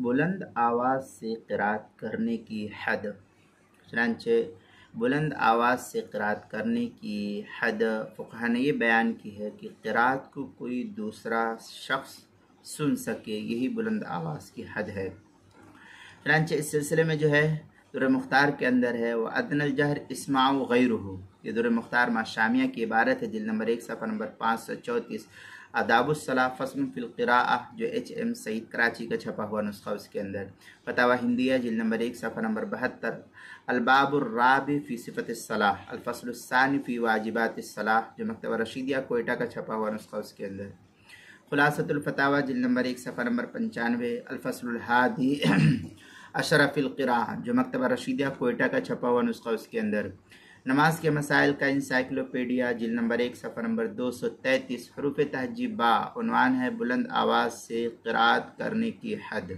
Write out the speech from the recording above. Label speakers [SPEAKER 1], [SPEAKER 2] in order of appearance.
[SPEAKER 1] بلند آواز سے قرات کرنے کی حد۔ چنانچہ بلند آواز سے قرات کرنے کی حد فقہ نے یہ بیان کی ہے کہ قرات کو کوئی دوسرا شخص سن سکے، یہی بلند آواز کی حد ہے۔ چنانچہ اس سلسلے میں جو ہے در مختار کے اندر ہے وہ ادن الجہر اسماع غیرہ، یہ در مختار ماشامیہ کی عبارت ہے، جلد نمبر 1 صفحہ نمبر 534، آداب الصلاۃ فصل فی القراءہ، جو ایچ ایم سعید کراچی کا چھپا ہوا نسخہ اس کے اندر، فتاوی ہندیہ جلد نمبر 1 صفحہ نمبر 72، الباب الرابع فی صفۃ الصلاۃ، الفصل الثانی فی واجبات الصلاۃ، جو مکتبہ رشیدیہ کوئٹہ کا چھپا ہوا نسخہ اس کے اندر، خلاصۃ الفتاوی جلد نمبر 1 صفحہ نمبر 95، الفصل الحادی اشرف القراء، جو مکتبہ رشیدیہ کوئٹہ کا چھپا ہوا نسخہ اس کے اندر، نماز کے مسائل کا انسائکلوپیڈیا جلد نمبر 1 صفحہ نمبر 233، حروف تہجی با، عنوان ہے بلند آواز سے قرات کرنے کی حد۔